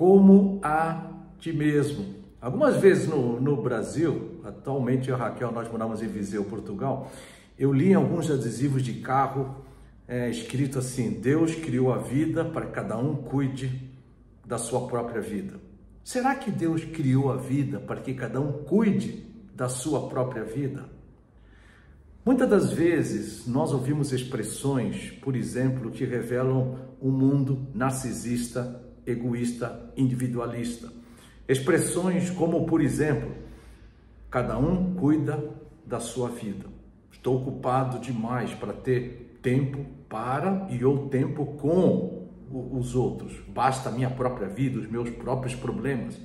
como a ti mesmo. Algumas vezes no Brasil, atualmente eu e a Raquel, nós moramos em Viseu, Portugal, eu li em alguns adesivos de carro escrito assim: Deus criou a vida para que cada um cuide da sua própria vida. Será que Deus criou a vida para que cada um cuide da sua própria vida? Muitas das vezes nós ouvimos expressões, por exemplo, que revelam um mundo narcisista, egoísta, individualista. Expressões como, por exemplo, cada um cuida da sua vida. Estou ocupado demais para ter tempo para ou tempo com os outros. Basta a minha própria vida, os meus próprios problemas.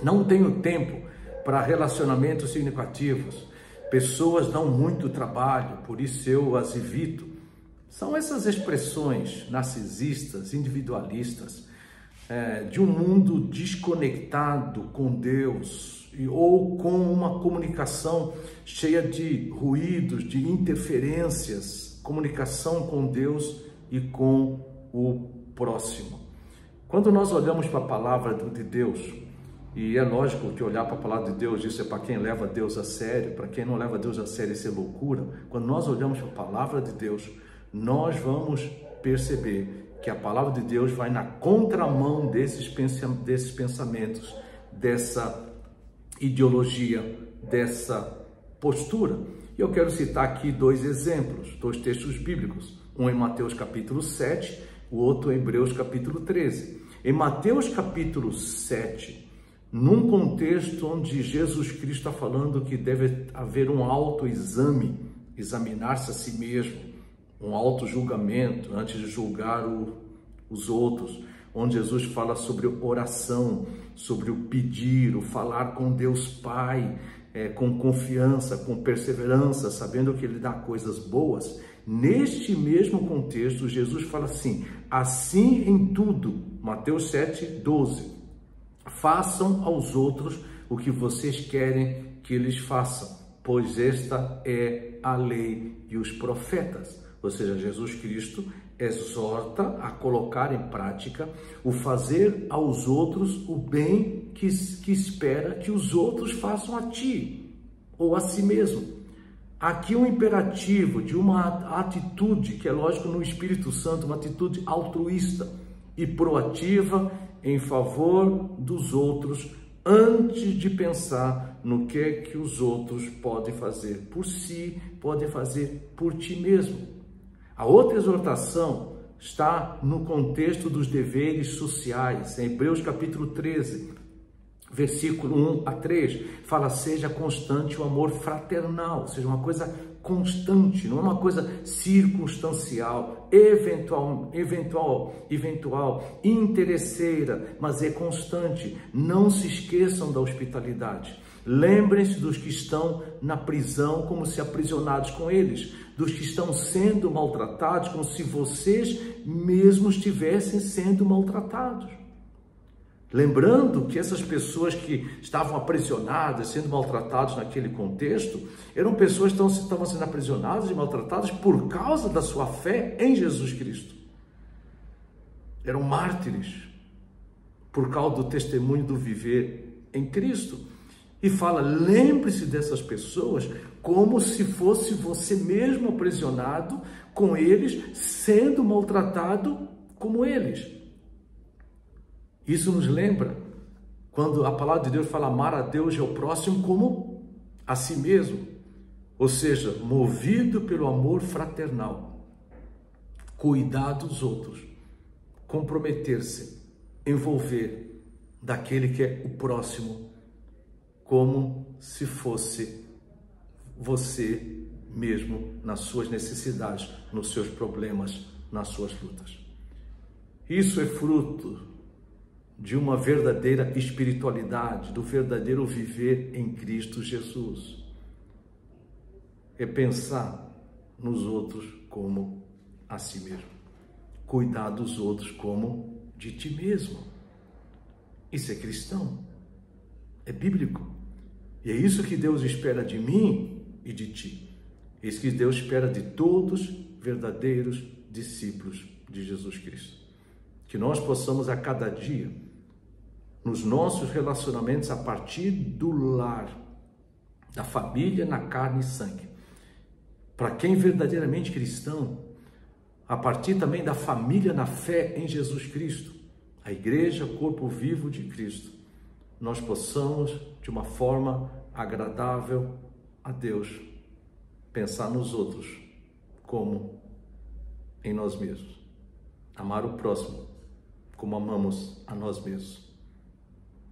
Não tenho tempo para relacionamentos significativos. Pessoas dão muito trabalho, por isso eu as evito. São essas expressões narcisistas, individualistas, de um mundo desconectado com Deus ou com uma comunicação cheia de ruídos, de interferências, comunicação com Deus e com o próximo. Quando nós olhamos para a palavra de Deus, e é lógico que olhar para a palavra de Deus, isso é para quem leva Deus a sério, para quem não leva Deus a sério isso é loucura. Quando nós olhamos para a palavra de Deus, nós vamos perceber que a palavra de Deus vai na contramão desses pensamentos, dessa ideologia, dessa postura. E eu quero citar aqui dois exemplos, dois textos bíblicos, um em Mateus capítulo 7, o outro em Hebreus capítulo 13. Em Mateus capítulo 7, num contexto onde Jesus Cristo está falando que deve haver um autoexame, examinar-se a si mesmo, um auto-julgamento antes de julgar os outros, onde Jesus fala sobre oração, sobre o pedir, o falar com Deus Pai, com confiança, com perseverança, sabendo que Ele dá coisas boas. Neste mesmo contexto, Jesus fala assim em tudo, Mateus 7, 12, façam aos outros o que vocês querem que eles façam, pois esta é a lei e os profetas. Ou seja, Jesus Cristo exorta a colocar em prática o fazer aos outros o bem que espera que os outros façam a ti ou a si mesmo. Aqui um imperativo de uma atitude, que é lógico no Espírito Santo, uma atitude altruísta e proativa em favor dos outros, antes de pensar no que os outros podem fazer por si, podem fazer por ti mesmo. A outra exortação está no contexto dos deveres sociais. Em Hebreus capítulo 13, versículo 1 a 3, fala: seja constante o amor fraternal, ou seja, uma coisa constante, não é uma coisa circunstancial, eventual, interesseira, mas é constante. Não se esqueçam da hospitalidade. Lembrem-se dos que estão na prisão como se aprisionados com eles, dos que estão sendo maltratados como se vocês mesmos estivessem sendo maltratados. Lembrando que essas pessoas que estavam aprisionadas, sendo maltratadas naquele contexto, eram pessoas que estavam sendo aprisionadas e maltratadas por causa da sua fé em Jesus Cristo. Eram mártires por causa do testemunho do viver em Cristo. E fala: lembre-se dessas pessoas como se fosse você mesmo aprisionado com eles, sendo maltratado como eles. Isso nos lembra quando a palavra de Deus fala amar a Deus e ao próximo como a si mesmo. Ou seja, movido pelo amor fraternal, cuidar dos outros, comprometer-se, envolver daquele que é o próximo, como se fosse você mesmo, nas suas necessidades, nos seus problemas, nas suas lutas. Isso é fruto de uma verdadeira espiritualidade, do verdadeiro viver em Cristo Jesus. É pensar nos outros como a si mesmo. Cuidar dos outros como de ti mesmo. Isso é cristão. É bíblico. E é isso que Deus espera de mim e de ti. É isso que Deus espera de todos verdadeiros discípulos de Jesus Cristo. Que nós possamos a cada dia nos nossos relacionamentos a partir do lar, da família na carne e sangue. Para quem é verdadeiramente cristão, a partir também da família na fé em Jesus Cristo, a igreja, corpo vivo de Cristo, nós possamos, de uma forma agradável a Deus, pensar nos outros como em nós mesmos. Amar o próximo como amamos a nós mesmos.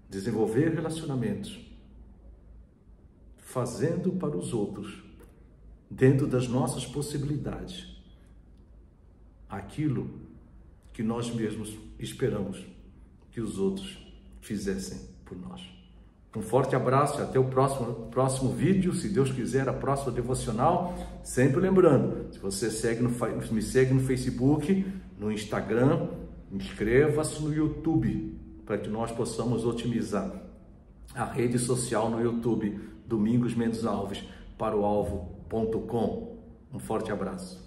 Desenvolver relacionamentos, fazendo para os outros, dentro das nossas possibilidades, aquilo que nós mesmos esperamos que os outros fizessem por nós. Um forte abraço e até o próximo vídeo, se Deus quiser, a próxima devocional. Sempre lembrando, se você me segue no Facebook, no Instagram, inscreva-se no YouTube, para que nós possamos otimizar a rede social no YouTube, Domingos Mendes Alves, para o alvo.com. Um forte abraço.